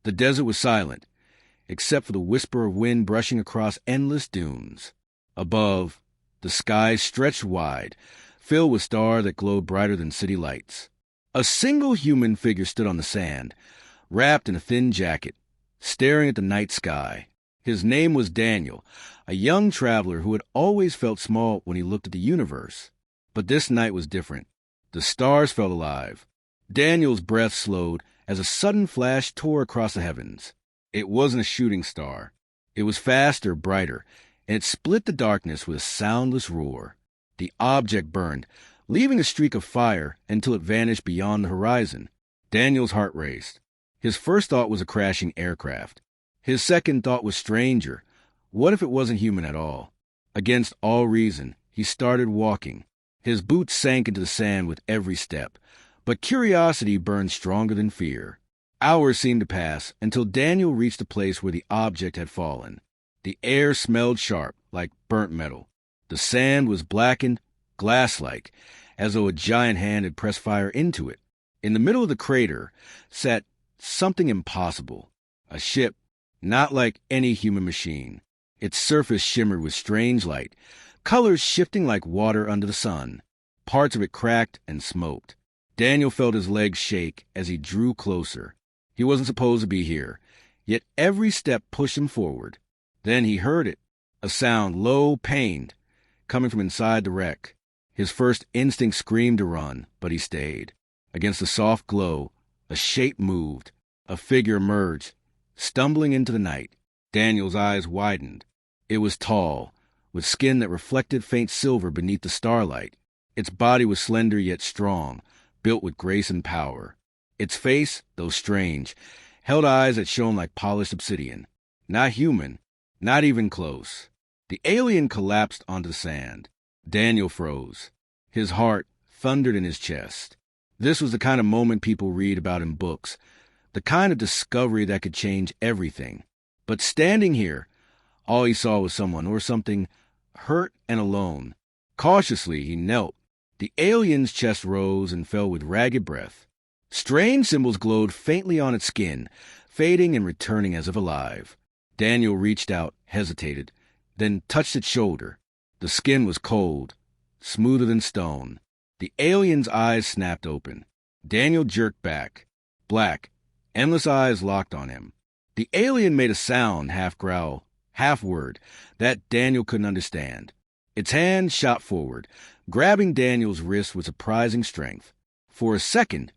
The desert was silent, except for the whisper of wind brushing across endless dunes. Above, the sky stretched wide, filled with stars that glowed brighter than city lights. A single human figure stood on the sand, wrapped in a thin jacket, staring at the night sky. His name was Daniel, a young traveler who had always felt small when he looked at the universe. But this night was different. The stars felt alive. Daniel's breath slowed as a sudden flash tore across the heavens. It wasn't a shooting star. It was faster, brighter, and it split the darkness with a soundless roar. The object burned, leaving a streak of fire until it vanished beyond the horizon. Daniel's heart raced. His first thought was a crashing aircraft. His second thought was stranger. What if it wasn't human at all? Against all reason, he started walking. His boots sank into the sand with every step, but curiosity burned stronger than fear. Hours seemed to pass until Daniel reached the place where the object had fallen. The air smelled sharp, like burnt metal. The sand was blackened, glass-like, as though a giant hand had pressed fire into it. In the middle of the crater sat something impossible, a ship, not like any human machine. Its surface shimmered with strange light, colors shifting like water under the sun. Parts of it cracked and smoked. Daniel felt his legs shake as he drew closer. He wasn't supposed to be here, yet every step pushed him forward. Then he heard it, a sound low, pained, coming from inside the wreck. His first instinct screamed to run, but he stayed. Against the soft glow, a shape moved. A figure emerged, stumbling into the night. Daniel's eyes widened. It was tall, with skin that reflected faint silver beneath the starlight. Its body was slender yet strong, built with grace and power. Its face, though strange, held eyes that shone like polished obsidian. Not human, not even close. The alien collapsed onto the sand. Daniel froze. His heart thundered in his chest. This was the kind of moment people read about in books, the kind of discovery that could change everything. But standing here, all he saw was someone or something hurt and alone. Cautiously, he knelt. The alien's chest rose and fell with ragged breath. Strange symbols glowed faintly on its skin, fading and returning as if alive. Daniel reached out, hesitated, then touched its shoulder. The skin was cold, smoother than stone. The alien's eyes snapped open. Daniel jerked back. Black, endless eyes locked on him. The alien made a sound, half growl, half word, that Daniel couldn't understand. Its hand shot forward, grabbing Daniel's wrist with surprising strength. For a second,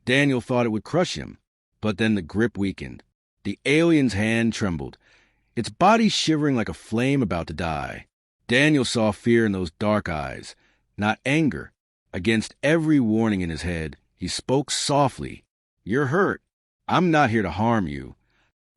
Daniel thought it would crush him, but then the grip weakened. The alien's hand trembled, its body shivering like a flame about to die. Daniel saw fear in those dark eyes, not anger. Against every warning in his head, he spoke softly. "You're hurt. I'm not here to harm you."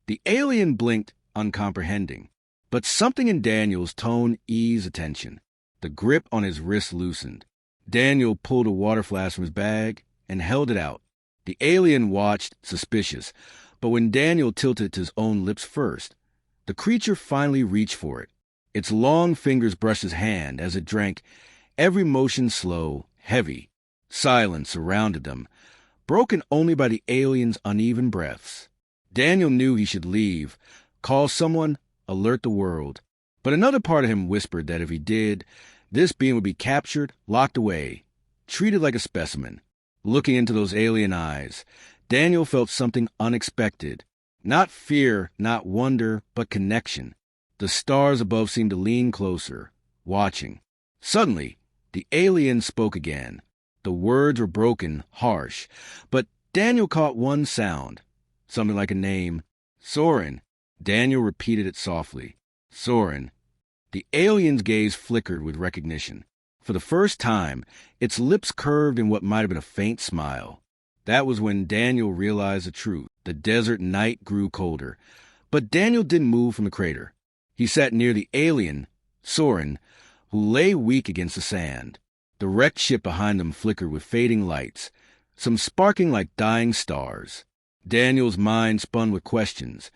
The alien blinked, uncomprehending. But something in Daniel's tone eased attention. The grip on his wrist loosened. Daniel pulled a water flask from his bag and held it out. The alien watched, suspicious, but when Daniel tilted to his own lips first, the creature finally reached for it. Its long fingers brushed his hand as it drank, every motion slow, heavy. Silence surrounded them, broken only by the alien's uneven breaths. Daniel knew he should leave, call someone, alert the world. But another part of him whispered that if he did, this being would be captured, locked away, treated like a specimen. Looking into those alien eyes, Daniel felt something unexpected. Not fear, not wonder, but connection. The stars above seemed to lean closer, watching. Suddenly, the alien spoke again. The words were broken, harsh, but Daniel caught one sound, something like a name. Soren. Daniel repeated it softly. Soren. The alien's gaze flickered with recognition. For the first time, its lips curved in what might have been a faint smile. That was when Daniel realized the truth. The desert night grew colder, but Daniel didn't move from the crater. He sat near the alien, Soren, who lay weak against the sand. The wrecked ship behind them flickered with fading lights, some sparking like dying stars. Daniel's mind spun with questions,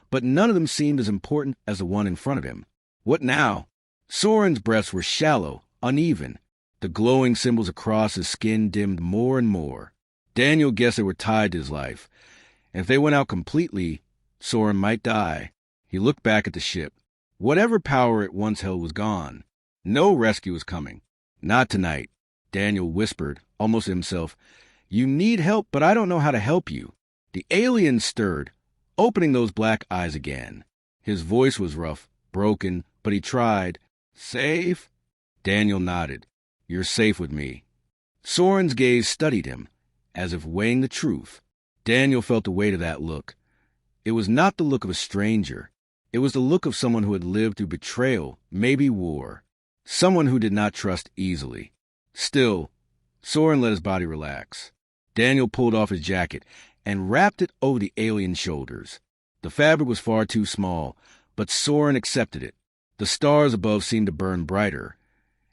but none of them seemed as important as the one in front of him. What now? Soren's breaths were shallow, uneven. The glowing symbols across his skin dimmed more and more. Daniel guessed they were tied to his life, If they went out completely, Soren might die. He looked back at the ship. Whatever power it once held was gone. No rescue was coming. Not tonight. Daniel whispered, almost to himself. You need help, but I don't know how to help you. The alien stirred, opening those black eyes again. His voice was rough, broken, but he tried. Safe? Daniel nodded. You're safe with me. Soren's gaze studied him, as if weighing the truth. Daniel felt the weight of that look. It was not the look of a stranger. It was the look of someone who had lived through betrayal, maybe war. Someone who did not trust easily. Still, Soren let his body relax. Daniel pulled off his jacket and wrapped it over the alien's shoulders. The fabric was far too small, but Soren accepted it. The stars above seemed to burn brighter,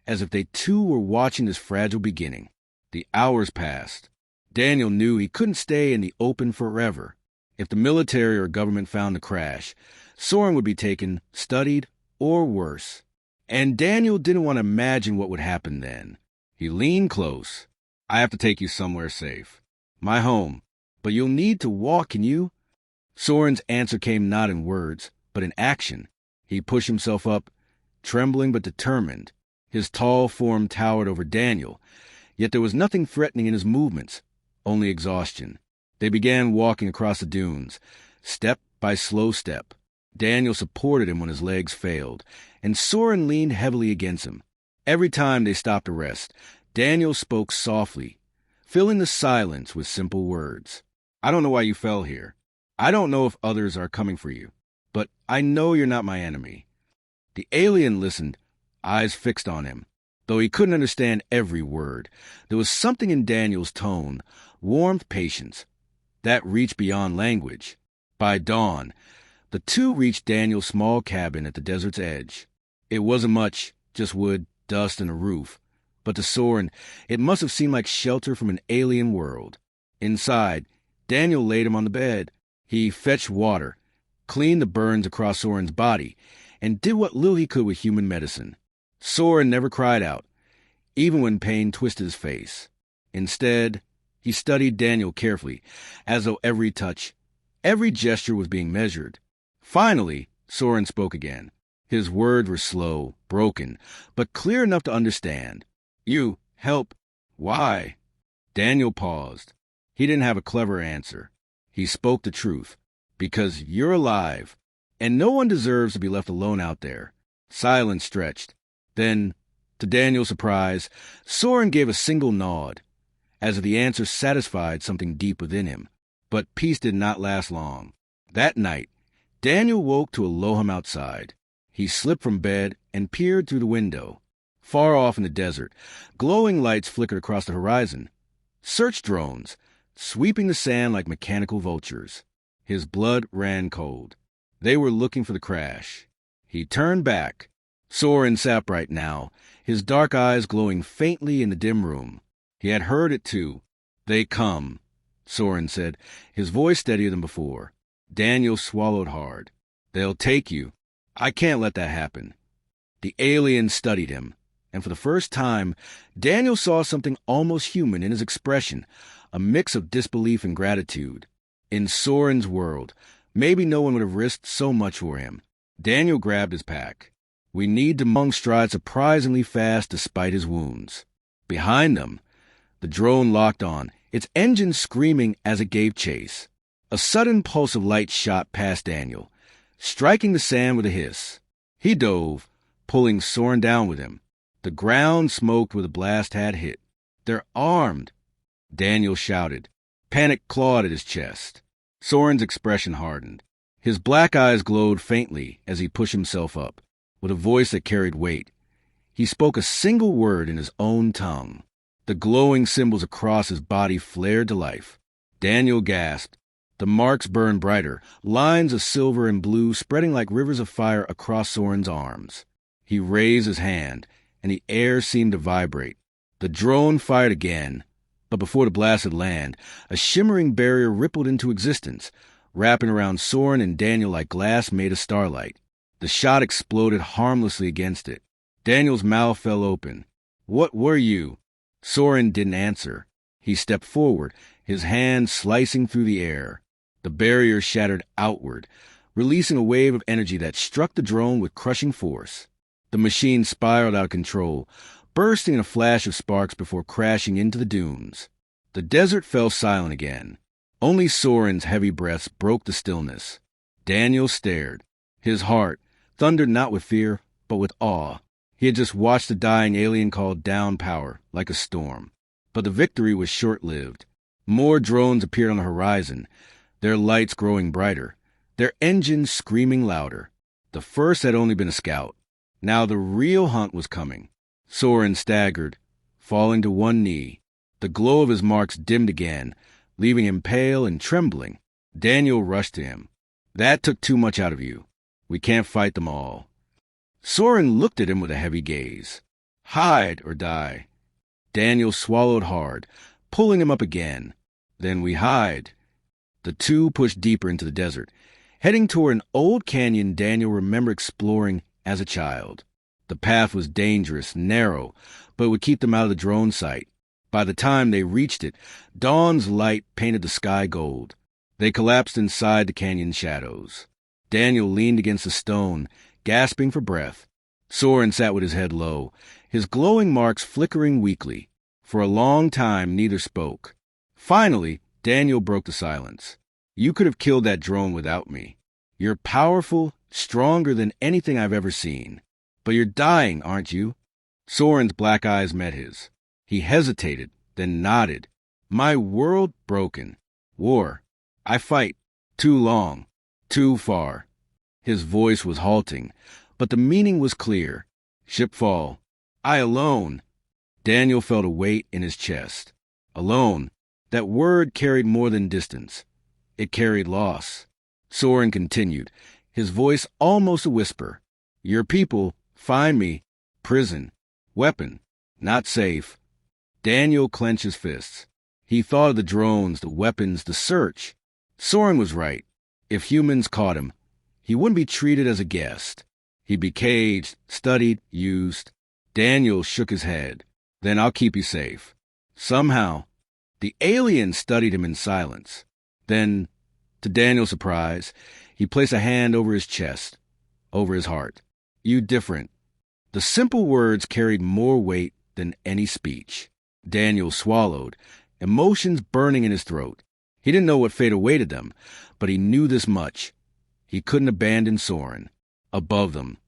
as if they too were watching this fragile beginning. The hours passed. Daniel knew he couldn't stay in the open forever. If the military or government found the crash, Soren would be taken, studied, or worse. And Daniel didn't want to imagine what would happen then. He leaned close. I have to take you somewhere safe. My home. But you'll need to walk, can you? Soren's answer came not in words, but in action. He pushed himself up, trembling but determined. His tall form towered over Daniel, yet there was nothing threatening in his movements, only exhaustion. They began walking across the dunes, step by slow step. Daniel supported him when his legs failed, and Soren leaned heavily against him. Every time they stopped to rest, Daniel spoke softly, filling the silence with simple words. I don't know why you fell here. I don't know if others are coming for you, but I know you're not my enemy. The alien listened, eyes fixed on him. Though he couldn't understand every word, there was something in Daniel's tone, warmth, patience, that reached beyond language. By dawn, the two reached Daniel's small cabin at the desert's edge. It wasn't much, just wood, dust, and a roof. But to Soren, it must have seemed like shelter from an alien world. Inside, Daniel laid him on the bed. He fetched water, cleaned the burns across Soren's body, and did what little he could with human medicine. Soren never cried out, even when pain twisted his face. Instead, he studied Daniel carefully, as though every touch, every gesture was being measured. Finally, Soren spoke again. His words were slow, broken, but clear enough to understand. You, help. Why? Daniel paused. He didn't have a clever answer. He spoke the truth. Because you're alive, and no one deserves to be left alone out there. Silence stretched. Then, to Daniel's surprise, Soren gave a single nod, as if the answer satisfied something deep within him. But peace did not last long. That night, Daniel woke to a low hum outside. He slipped from bed and peered through the window. Far off in the desert, glowing lights flickered across the horizon. Search drones, sweeping the sand like mechanical vultures. His blood ran cold. They were looking for the crash. He turned back. Soren sat upright now, his dark eyes glowing faintly in the dim room. He had heard it too. They come, Soren said, his voice steadier than before. Daniel swallowed hard. They'll take you. I can't let that happen. The alien studied him, and for the first time, Daniel saw something almost human in his expression, a mix of disbelief and gratitude. In Soren's world, maybe no one would have risked so much for him. Daniel grabbed his pack. We need to Mung stride surprisingly fast despite his wounds. Behind them, the drone locked on, its engine screaming as it gave chase. A sudden pulse of light shot past Daniel, striking the sand with a hiss. He dove, pulling Soren down with him. The ground smoked where the blast had hit. They're armed, Daniel shouted. Panic clawed at his chest. Soren's expression hardened. His black eyes glowed faintly as he pushed himself up. With a voice that carried weight, he spoke a single word in his own tongue. The glowing symbols across his body flared to life. Daniel gasped. The marks burned brighter, lines of silver and blue spreading like rivers of fire across Soren's arms. He raised his hand, and the air seemed to vibrate. The drone fired again, but before the blast had landed, a shimmering barrier rippled into existence, wrapping around Soren and Daniel like glass made of starlight. The shot exploded harmlessly against it. Daniel's mouth fell open. What were you? Soren didn't answer. He stepped forward, his hand slicing through the air. The barrier shattered outward, releasing a wave of energy that struck the drone with crushing force. The machine spiraled out of control, bursting in a flash of sparks before crashing into the dunes. The desert fell silent again. Only Soren's heavy breaths broke the stillness. Daniel stared. His heart thundered not with fear, but with awe. He had just watched the dying alien call down power like a storm. But the victory was short-lived. More drones appeared on the horizon, their lights growing brighter, their engines screaming louder. The first had only been a scout. Now the real hunt was coming. Soren staggered, falling to one knee. The glow of his marks dimmed again, leaving him pale and trembling. Daniel rushed to him. "That took too much out of you. We can't fight them all." Soren looked at him with a heavy gaze. "Hide or die." Daniel swallowed hard, pulling him up again. "Then we hide." The two pushed deeper into the desert, heading toward an old canyon Daniel remembered exploring as a child. The path was dangerous, narrow, but would keep them out of the drone sight. By the time they reached it, dawn's light painted the sky gold. They collapsed inside the canyon shadows. Daniel leaned against a stone, gasping for breath. Soren sat with his head low, his glowing marks flickering weakly. For a long time, neither spoke. Finally, Daniel broke the silence. "You could have killed that drone without me. You're powerful, stronger than anything I've ever seen. But you're dying, aren't you?" Soren's black eyes met his. He hesitated, then nodded. "My world broken. War. I fight. Too long. Too far." His voice was halting, but the meaning was clear. Shipfall. I alone. Daniel felt a weight in his chest. Alone. That word carried more than distance. It carried loss. Soren continued, his voice almost a whisper. "Your people find me. Prison. Weapon. Not safe." Daniel clenched his fists. He thought of the drones, the weapons, the search. Soren was right. If humans caught him, he wouldn't be treated as a guest. He'd be caged, studied, used. Daniel shook his head. "Then I'll keep you safe." Somehow, the alien studied him in silence. Then, to Daniel's surprise, he placed a hand over his chest, over his heart. "You different." The simple words carried more weight than any speech. Daniel swallowed, emotions burning in his throat. He didn't know what fate awaited them, but he knew this much. He couldn't abandon Soren. Above them,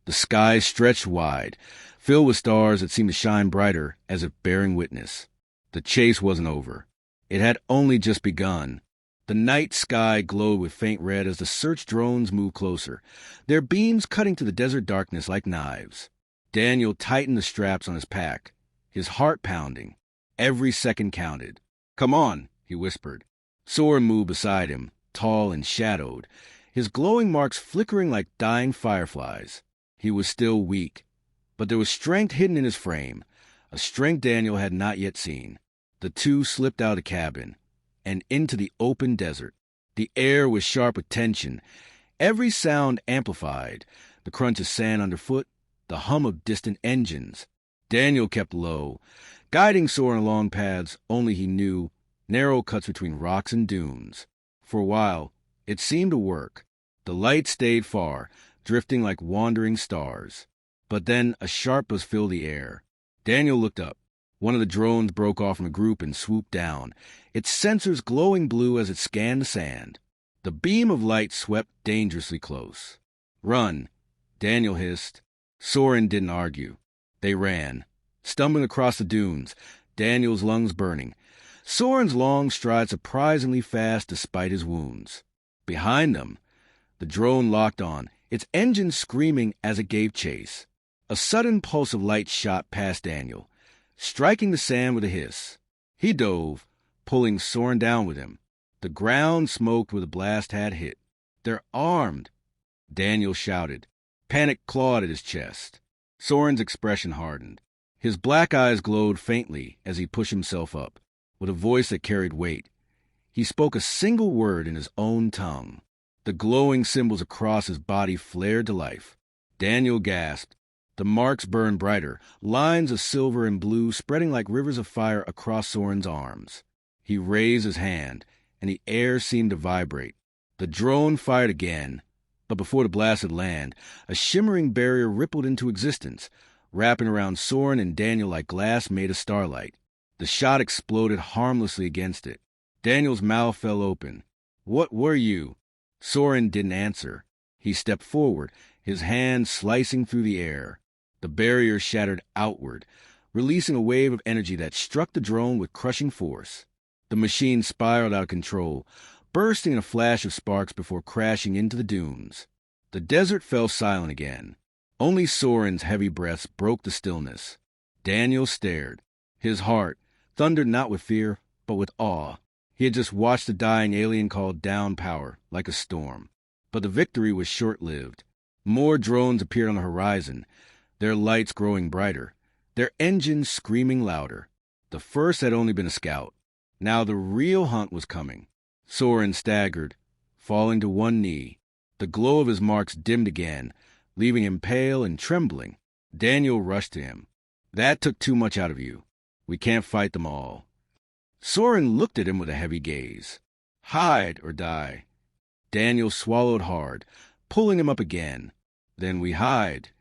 the sky stretched wide, filled with stars that seemed to shine brighter as if bearing witness. The chase wasn't over. It had only just begun. The night sky glowed with faint red as the search drones moved closer, their beams cutting to the desert darkness like knives. Daniel tightened the straps on his pack, his heart pounding. Every second counted. "Come on," he whispered. Soren moved beside him, tall and shadowed, his glowing marks flickering like dying fireflies. He was still weak, but there was strength hidden in his frame, a strength Daniel had not yet seen. The two slipped out of the cabin and into the open desert. The air was sharp with tension, every sound amplified, the crunch of sand underfoot, the hum of distant engines. Daniel kept low, guiding Soren along paths only he knew, narrow cuts between rocks and dunes. For a while, it seemed to work. The light stayed far, drifting like wandering stars. But then a sharp buzz filled the air. Daniel looked up. One of the drones broke off from the group and swooped down, its sensors glowing blue as it scanned the sand. The beam of light swept dangerously close. "Run," Daniel hissed. Soren didn't argue. They ran, stumbling across the dunes, Daniel's lungs burning. Soren's long stride surprisingly fast despite his wounds. Behind them, the drone locked on, its engine screaming as it gave chase. A sudden pulse of light shot past Daniel, striking the sand with a hiss. He dove, pulling Soren down with him. The ground smoked where the blast had hit. "They're armed!" Daniel shouted. Panic clawed at his chest. Soren's expression hardened. His black eyes glowed faintly as he pushed himself up. With a voice that carried weight, he spoke a single word in his own tongue. The glowing symbols across his body flared to life. Daniel gasped. The marks burned brighter, lines of silver and blue spreading like rivers of fire across Soren's arms. He raised his hand, and the air seemed to vibrate. The drone fired again, but before the blast had landed, a shimmering barrier rippled into existence, wrapping around Soren and Daniel like glass made of starlight. The shot exploded harmlessly against it. Daniel's mouth fell open. "What were you?" Soren didn't answer. He stepped forward, his hand slicing through the air. The barrier shattered outward, releasing a wave of energy that struck the drone with crushing force. The machine spiraled out of control, bursting in a flash of sparks before crashing into the dunes. The desert fell silent again. Only Soren's heavy breaths broke the stillness. Daniel stared. His heart thundered not with fear, but with awe. He had just watched the dying alien call down power like a storm. But the victory was short-lived. More drones appeared on the horizon, their lights growing brighter, their engines screaming louder. The first had only been a scout. Now the real hunt was coming. Soren staggered, falling to one knee. The glow of his marks dimmed again, leaving him pale and trembling. Daniel rushed to him. "That took too much out of you. We can't fight them all." Soren looked at him with a heavy gaze. "Hide or die." Daniel swallowed hard, pulling him up again. "Then we hide."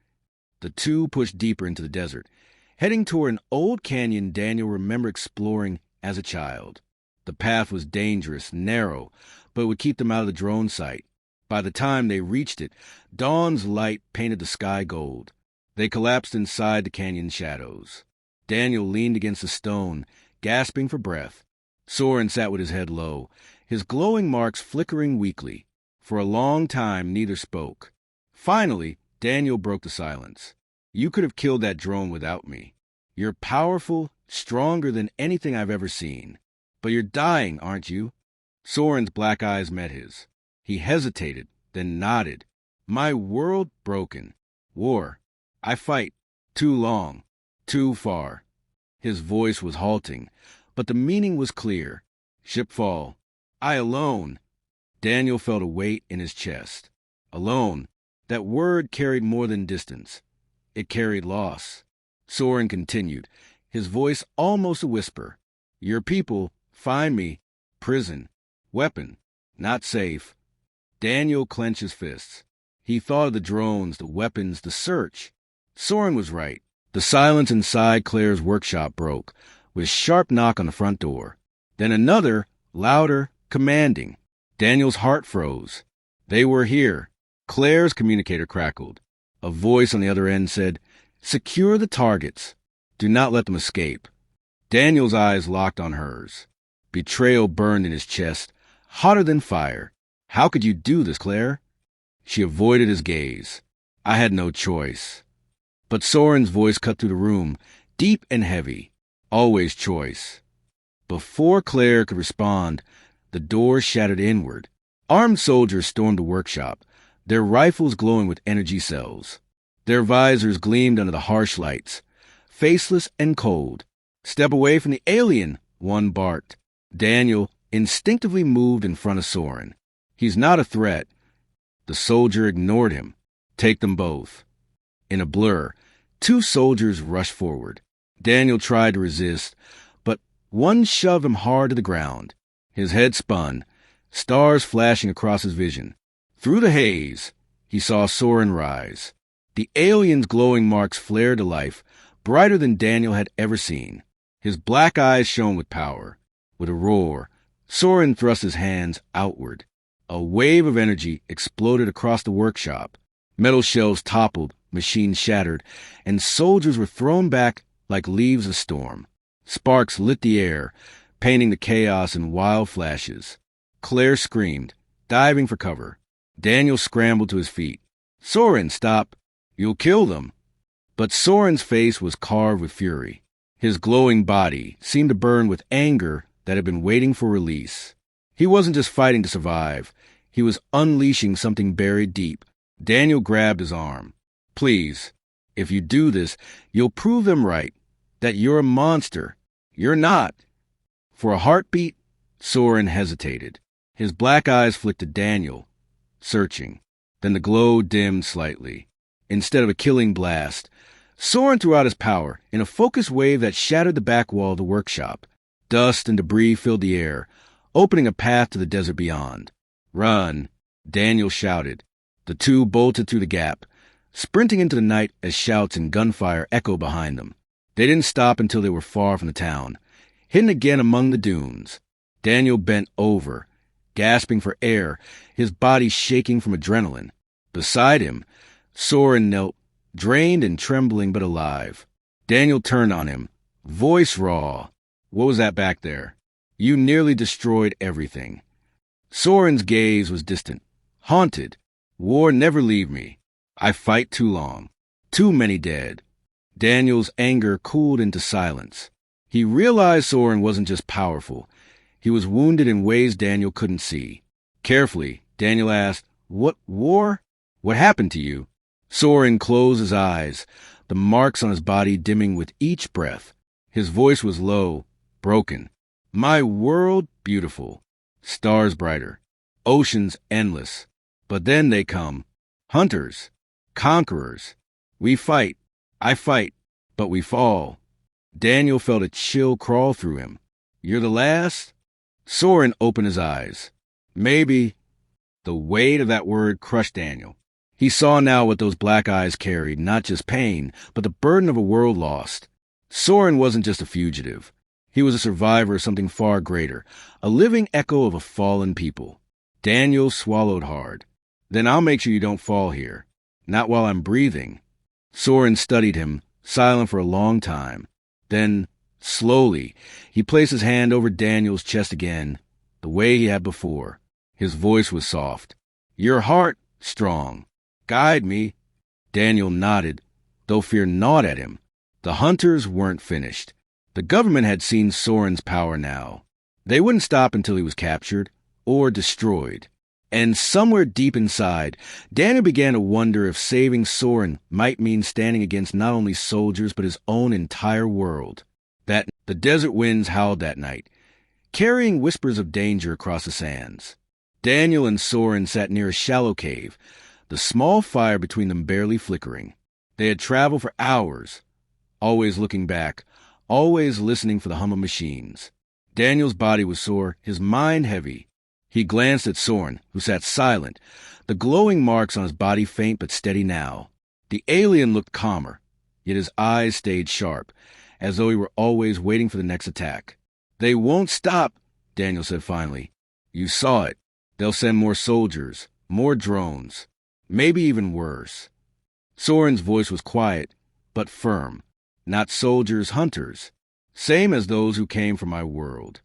The two pushed deeper into the desert, heading toward an old canyon Daniel remembered exploring as a child. The path was dangerous, narrow, but would keep them out of the drone sight. By the time they reached it, dawn's light painted the sky gold. They collapsed inside the canyon shadows. Daniel leaned against a stone, gasping for breath. Soren sat with his head low, his glowing marks flickering weakly. For a long time, neither spoke. Finally, Daniel broke the silence. "You could have killed that drone without me. You're powerful, stronger than anything I've ever seen. But you're dying, aren't you?" Soren's black eyes met his. He hesitated, then nodded. "My world broken. War. I fight. Too long. Too far." His voice was halting, but the meaning was clear. "Shipfall. I alone." Daniel felt a weight in his chest. Alone. That word carried more than distance. It carried loss. Soren continued, his voice almost a whisper. "Your people find me. Prison. Weapon. Not safe." Daniel clenched his fists. He thought of the drones, the weapons, the search. Soren was right. The silence inside Claire's workshop broke, with a sharp knock on the front door. Then another, louder, commanding. Daniel's heart froze. They were here. Claire's communicator crackled. A voice on the other end said, "Secure the targets. Do not let them escape." Daniel's eyes locked on hers. Betrayal burned in his chest, hotter than fire. "How could you do this, Claire?" She avoided his gaze. "I had no choice." But Soren's voice cut through the room, deep and heavy. "Always choice." Before Claire could respond, the door shattered inward. Armed soldiers stormed the workshop, their rifles glowing with energy cells. Their visors gleamed under the harsh lights, faceless and cold. "Step away from the alien," one barked. Daniel instinctively moved in front of Soren. "He's not a threat." The soldier ignored him. "Take them both." In a blur, two soldiers rushed forward. Daniel tried to resist, but one shoved him hard to the ground. His head spun, stars flashing across his vision. Through the haze, he saw Soren rise. The alien's glowing marks flared to life, brighter than Daniel had ever seen. His black eyes shone with power. With a roar, Soren thrust his hands outward. A wave of energy exploded across the workshop. Metal shelves toppled, machines shattered, and soldiers were thrown back like leaves of storm. Sparks lit the air, painting the chaos in wild flashes. Claire screamed, diving for cover. Daniel scrambled to his feet. "Soren, stop! You'll kill them!" But Soren's face was carved with fury. His glowing body seemed to burn with anger that had been waiting for release. He wasn't just fighting to survive. He was unleashing something buried deep. Daniel grabbed his arm. "Please, if you do this, you'll prove them right, that you're a monster. You're not." For a heartbeat, Soren hesitated. His black eyes flicked to Daniel, searching. Then the glow dimmed slightly. Instead of a killing blast, Soren threw out his power in a focused wave that shattered the back wall of the workshop. Dust and debris filled the air, opening a path to the desert beyond. "Run," Daniel shouted. The two bolted through the gap, sprinting into the night as shouts and gunfire echoed behind them. They didn't stop until they were far from the town, hidden again among the dunes. Daniel bent over, gasping for air, his body shaking from adrenaline. Beside him, Soren knelt, drained and trembling but alive. Daniel turned on him, voice raw. "What was that back there? You nearly destroyed everything." Soren's gaze was distant, haunted. "War never leave me. I fight too long. Too many dead." Daniel's anger cooled into silence. He realized Soren wasn't just powerful. He was wounded in ways Daniel couldn't see. Carefully, Daniel asked, "What war? What happened to you?" Soren closed his eyes, the marks on his body dimming with each breath. His voice was low, broken. "My world beautiful. Stars brighter. Oceans endless. But then they come. Hunters. Conquerors. We fight. I fight. But we fall." Daniel felt a chill crawl through him. "You're the last?" Soren opened his eyes. "Maybe." The weight of that word crushed Daniel. He saw now what those black eyes carried, not just pain, but the burden of a world lost. Soren wasn't just a fugitive. He was a survivor of something far greater, a living echo of a fallen people. Daniel swallowed hard. "Then I'll make sure you don't fall here. Not while I'm breathing." Soren studied him, silent for a long time. Then, slowly, he placed his hand over Daniel's chest again, the way he had before. His voice was soft. "Your heart, strong. Guide me." Daniel nodded, though fear gnawed at him. The hunters weren't finished. The government had seen Soren's power now. They wouldn't stop until he was captured or destroyed. And somewhere deep inside, Daniel began to wonder if saving Soren might mean standing against not only soldiers but his own entire world. The desert winds howled that night, carrying whispers of danger across the sands. Daniel and Soren sat near a shallow cave, the small fire between them barely flickering. They had traveled for hours, always looking back, always listening for the hum of machines. Daniel's body was sore, his mind heavy. He glanced at Soren, who sat silent, the glowing marks on his body faint but steady now. The alien looked calmer, yet his eyes stayed sharp, as though he were always waiting for the next attack. "They won't stop," Daniel said finally. "You saw it. They'll send more soldiers, more drones, maybe even worse." Soren's voice was quiet, but firm. "Not soldiers, hunters. Same as those who came from my world."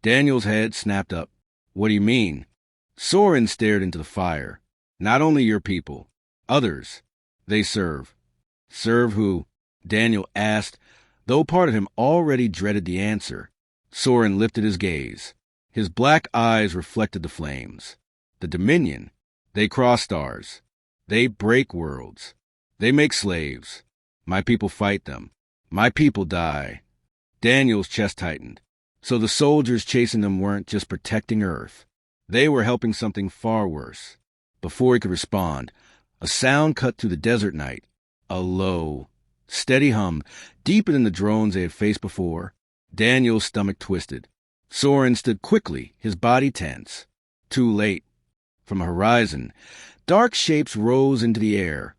Daniel's head snapped up. "What do you mean?" Soren stared into the fire. "Not only your people. Others. They serve." "Serve who?" Daniel asked, though part of him already dreaded the answer. Soren lifted his gaze. His black eyes reflected the flames. "The Dominion. They cross stars. They break worlds. They make slaves. My people fight them. My people die." Daniel's chest tightened. So the soldiers chasing them weren't just protecting Earth. They were helping something far worse. Before he could respond, a sound cut through the desert night. A low, steady hum, deeper than the drones they had faced before. Daniel's stomach twisted. Soren stood quickly, his body tense. Too late. From a horizon, dark shapes rose into the air.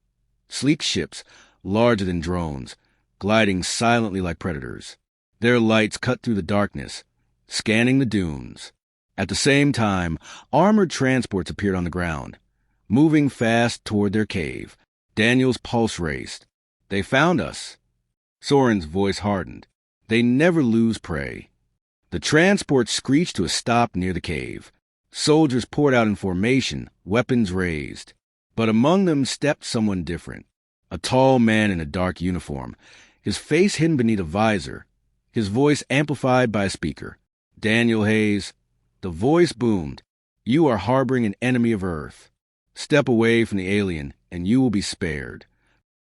Sleek ships, larger than drones, gliding silently like predators. Their lights cut through the darkness, scanning the dunes. At the same time, armored transports appeared on the ground, moving fast toward their cave. Daniel's pulse raced. "They found us." Soren's voice hardened. "They never lose prey." The transport screeched to a stop near the cave. Soldiers poured out in formation, weapons raised. But among them stepped someone different. A tall man in a dark uniform, his face hidden beneath a visor, his voice amplified by a speaker. "Daniel Hayes." The voice boomed. "You are harboring an enemy of Earth. Step away from the alien, and you will be spared."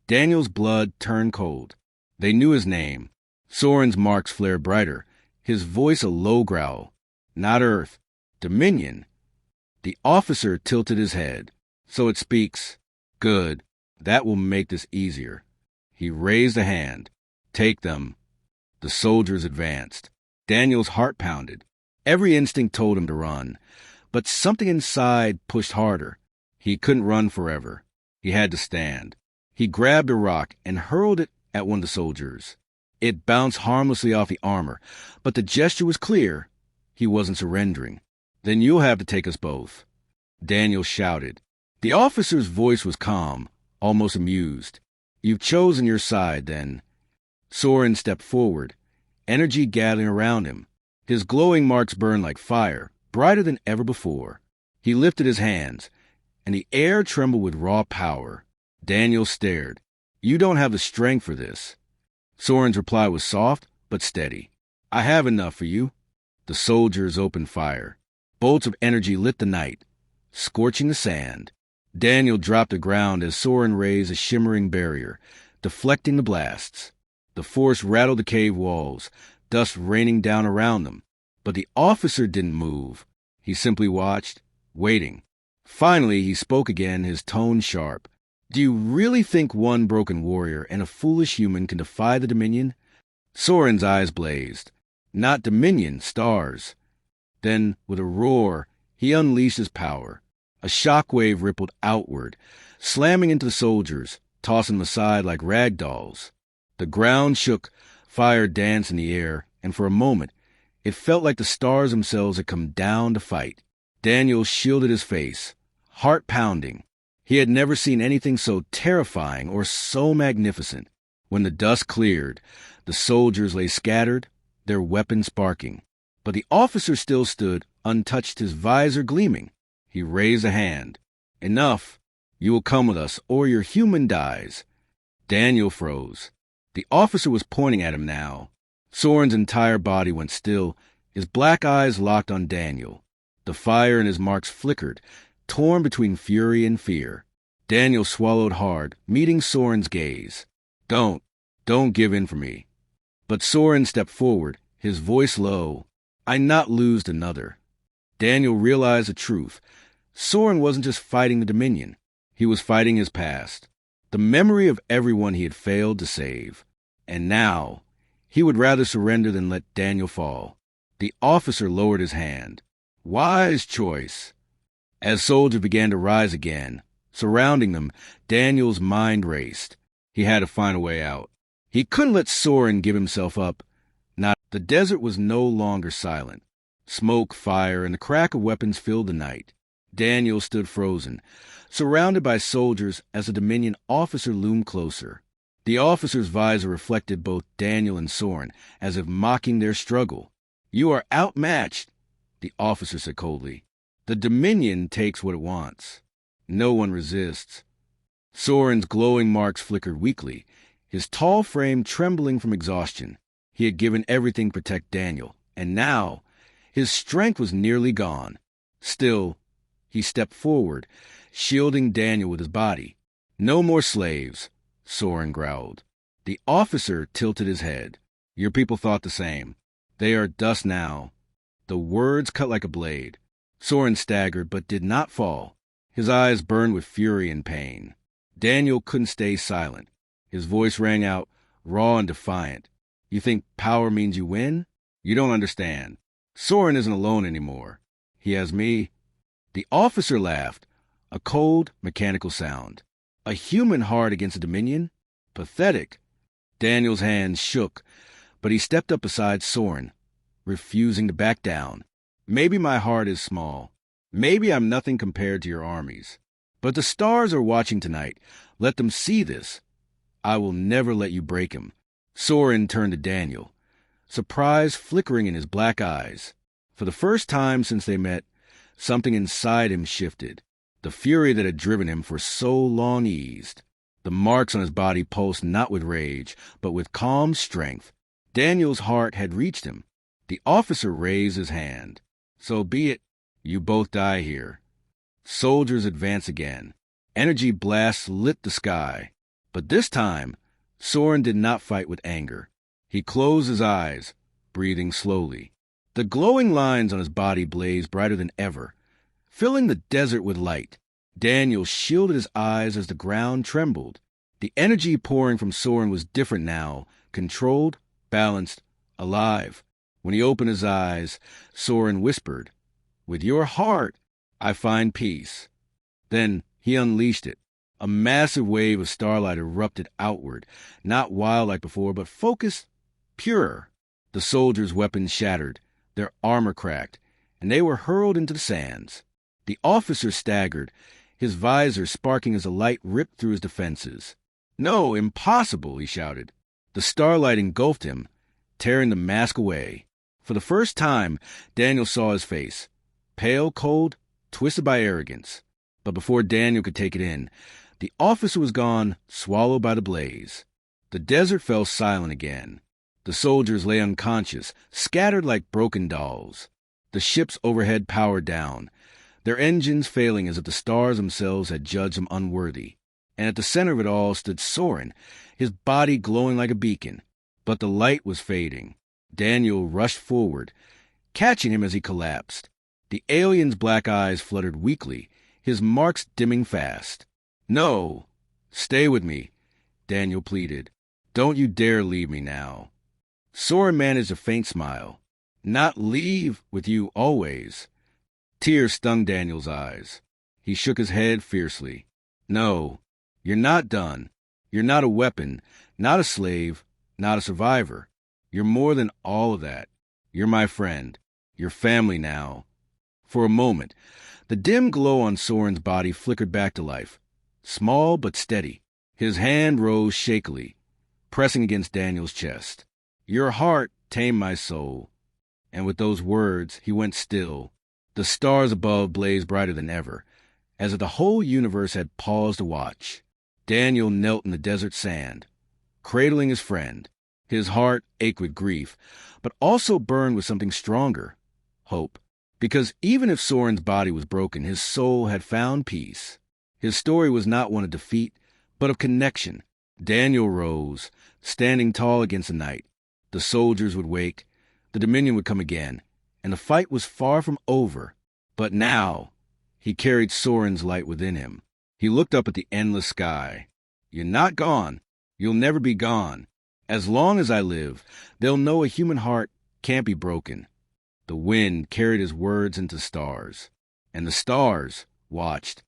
Daniel's blood turned cold. They knew his name. Soren's marks flared brighter, his voice a low growl. "Not Earth. Dominion." The officer tilted his head. "So it speaks. Good. That will make this easier." He raised a hand. "Take them." The soldiers advanced. Daniel's heart pounded. Every instinct told him to run, but something inside pushed harder. He couldn't run forever. He had to stand. He grabbed a rock and hurled it at one of the soldiers. It bounced harmlessly off the armor, but the gesture was clear. He wasn't surrendering. "Then you'll have to take us both," Daniel shouted. The officer's voice was calm, almost amused. "You've chosen your side, then." Soren stepped forward, energy gathering around him. His glowing marks burned like fire, brighter than ever before. He lifted his hands, and the air trembled with raw power. Daniel stared. "You don't have the strength for this." Soren's reply was soft but steady. "I have enough for you." The soldiers opened fire. Bolts of energy lit the night, scorching the sand. Daniel dropped to ground as Soren raised a shimmering barrier, deflecting the blasts. The force rattled the cave walls, dust raining down around them. But the officer didn't move. He simply watched, waiting. Finally, he spoke again, his tone sharp. "Do you really think one broken warrior and a foolish human can defy the Dominion?" Soren's eyes blazed. "Not Dominion, stars." Then, with a roar, he unleashed his power. A shockwave rippled outward, slamming into the soldiers, tossing them aside like rag dolls. The ground shook, fire danced in the air, and for a moment, it felt like the stars themselves had come down to fight. Daniel shielded his face, heart pounding. He had never seen anything so terrifying or so magnificent. When the dust cleared, the soldiers lay scattered, their weapons sparking. But the officer still stood, untouched, his visor gleaming. He raised a hand. "Enough. You will come with us, or your human dies." Daniel froze. The officer was pointing at him now. Soren's entire body went still, his black eyes locked on Daniel. The fire in his marks flickered, torn between fury and fear. Daniel swallowed hard, meeting Soren's gaze. Don't give in for me." But Soren stepped forward, his voice low. "I not lose another." Daniel realized the truth. Soren wasn't just fighting the Dominion. He was fighting his past, the memory of everyone he had failed to save. And now, he would rather surrender than let Daniel fall. The officer lowered his hand. "Wise choice." As soldiers began to rise again, surrounding them, Daniel's mind raced. He had to find a way out. He couldn't let Soren give himself up. The desert was no longer silent. Smoke, fire, and the crack of weapons filled the night. Daniel stood frozen, surrounded by soldiers as the Dominion officer loomed closer. The officer's visor reflected both Daniel and Soren, as if mocking their struggle. "You are outmatched," the officer said coldly. "The Dominion takes what it wants. No one resists." Soren's glowing marks flickered weakly, his tall frame trembling from exhaustion. He had given everything to protect Daniel, and now his strength was nearly gone. Still, he stepped forward, shielding Daniel with his body. "No more slaves," Soren growled. The officer tilted his head. "Your people thought the same. They are dust now." The words cut like a blade. Soren staggered, but did not fall. His eyes burned with fury and pain. Daniel couldn't stay silent. His voice rang out, raw and defiant. "You think power means you win? You don't understand. Soren isn't alone anymore. He has me." The officer laughed, a cold, mechanical sound. A human heart against a Dominion? Pathetic. Daniel's hands shook, but he stepped up beside Soren, refusing to back down. "Maybe my heart is small. Maybe I'm nothing compared to your armies. But the stars are watching tonight. Let them see this. I will never let you break him." Soren turned to Daniel, surprise flickering in his black eyes. For the first time since they met, something inside him shifted. The fury that had driven him for so long eased. The marks on his body pulsed not with rage, but with calm strength. Daniel's heart had reached him. The officer raised his hand. "So be it. You both die here." Soldiers advanced again. Energy blasts lit the sky. But this time, Soren did not fight with anger. He closed his eyes, breathing slowly. The glowing lines on his body blazed brighter than ever, filling the desert with light. Daniel shielded his eyes as the ground trembled. The energy pouring from Soren was different now, controlled, balanced, alive. When he opened his eyes, Soren whispered, "With your heart, I find peace." Then he unleashed it. A massive wave of starlight erupted outward, not wild like before, but focused, pure. The soldiers' weapons shattered, their armor cracked, and they were hurled into the sands. The officer staggered, his visor sparking as the light ripped through his defenses. "No, impossible!" he shouted. The starlight engulfed him, tearing the mask away. For the first time, Daniel saw his face, pale, cold, twisted by arrogance. But before Daniel could take it in, the officer was gone, swallowed by the blaze. The desert fell silent again. The soldiers lay unconscious, scattered like broken dolls. The ships overhead powered down, their engines failing as if the stars themselves had judged them unworthy. And at the center of it all stood Soren, his body glowing like a beacon. But the light was fading. Daniel rushed forward, catching him as he collapsed. The alien's black eyes fluttered weakly, his marks dimming fast. "No! Stay with me," Daniel pleaded. "Don't you dare leave me now." Soren managed a faint smile. "Not leave with you always." Tears stung Daniel's eyes. He shook his head fiercely. "No, you're not done. You're not a weapon, not a slave, not a survivor. You're more than all of that. You're my friend. You're family now." For a moment, the dim glow on Soren's body flickered back to life, small but steady. His hand rose shakily, pressing against Daniel's chest. "Your heart tamed my soul." And with those words, he went still. The stars above blazed brighter than ever, as if the whole universe had paused to watch. Daniel knelt in the desert sand, cradling his friend. His heart ached with grief, but also burned with something stronger, hope. Because even if Soren's body was broken, his soul had found peace. His story was not one of defeat, but of connection. Daniel rose, standing tall against the night. The soldiers would wake, the Dominion would come again, and the fight was far from over. But now, he carried Soren's light within him. He looked up at the endless sky. "You're not gone. You'll never be gone. As long as I live, they'll know a human heart can't be broken." The wind carried his words into stars, and the stars watched.